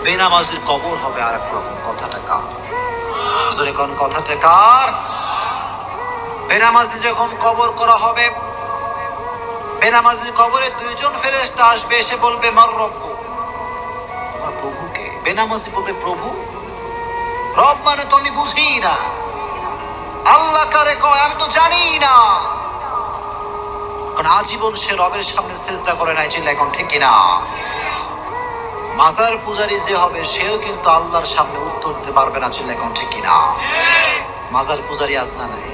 বেনামাজির কবর হবে আর এক রকম। কথাটা কার? জোরে কোন কথাটা কার? বেনামাজি যখন কবর করা হবে, বেনামাজির কবরে দুইজন ফেরেশতা আসবে, এসে বলবে মার রব্বু, তোমার প্রভুকে। বেনামাজি বলবে প্রভু? রব মানে তো আমি বুঝি না। আল্লাহ কারে কয় আমি তো জানি না। কারণ আজীবন সে রবের সামনে সিজদা করে নাই, চিল্লা এখন ঠিক কিনা? মাজার পূজারী যে হবে সেও কিন্তু আল্লাহর সামনে উত্তর দিতে পারবে না, চিল্লা এখন ঠিক কিনা? মাজার পূজারী আছে না নাই?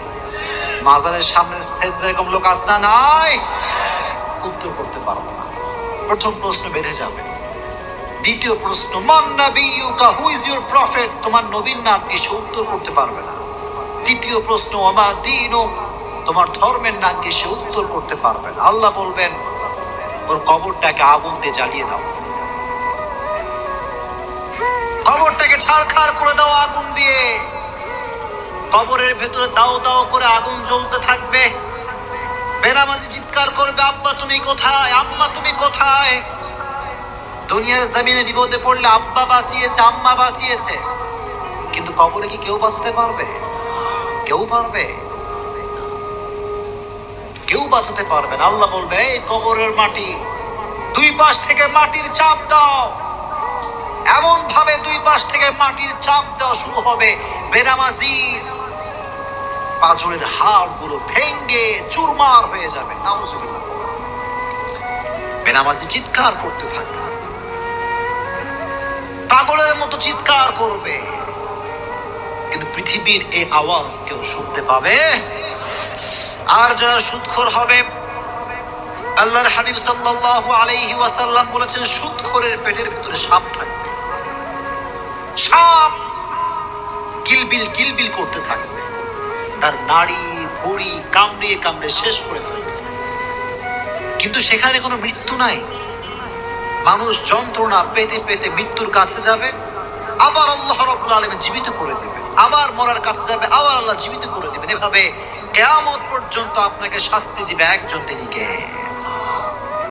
মাজারের সামনে সিজদা এরকম লোক আছে না নাই? উত্তর করতে পারবে না। প্রথম প্রশ্ন বেঁধে যাবে। দ্বিতীয় প্রশ্ন মান নাবিয়ুকা, হু ইজ ইউর প্রফেট, তোমার নবীর নাম কি? সে উত্তর করতে পারবে না। তৃতীয় প্রশ্ন ওমা দীনুক, তোমার ধর্মের নাম কি? সে উত্তর করতে পারবে না। আল্লাহ বলবেন ওর কবরটাকে আগুন দিয়ে জ্বালিয়ে দাও, কবরটাকে ছারখার করে দাও আগুন দিয়ে। কবরের ভেতরে দাও দাও করে আগুন জ্বলতে থাকবে। বেনামাজি চিৎকার করবে আব্বা তুমি কোথায়, আম্মা তুমি কোথায়? দুনিয়ার জমিনে বিপদে পড়লে আব্বা বাঁচিয়েছে, আম্মা বাঁচিয়েছে, কিন্তু কবরে কি কেউ বাঁচাতে পারবে? কেউ পারবে? কেউ বাঁচাতে পারবে না। আল্লাহ বলবে এই কবরের মাটি, দুই পাশ থেকে মাটির চাপ দাও। এমন ভাবে দুই পাশ থেকে মাটির চাপ দেওয়া শুরু হবে, বেনামাজির পাঁজরের হাড় গুলো ভেঙ্গে চুরমার হয়ে যাবে। নাউজুবিল্লাহ। বেনামাজি চিৎকার করতে থাকবে, পাগলের মতো চিৎকার করবে, কিন্তু পৃথিবীর এই আওয়াজ কেউ শুনতে পাবে? আর যারা সুদখোর হবে, আল্লাহর হাবিব সাল্লাল্লাহু আলাইহি ওয়াসাল্লাম বলেছেন সুদখোরের পেটের ভিতরে সাপ থাকবে। সাপ কিলবিল কিলবিল করতে থাকবে, তার নাড়ি ভুঁড়ি কামড়িয়ে কামড়ে শেষ করে ফেলবে, কিন্তু সেখানে কোনো মৃত্যু নাই। মানুষ যন্ত্রণা পেতে পেতে মৃত্যুর কাছে যাবে, আবার আল্লাহ রাব্বুল আলামিন জীবিত করে দিবেন, আবার মরার কাছে যাবে, আবার আল্লাহ জীবিত করে দিবেন। এভাবে কিয়ামত পর্যন্ত আপনাকে শাস্তি দিবে একজন, তিনি কে?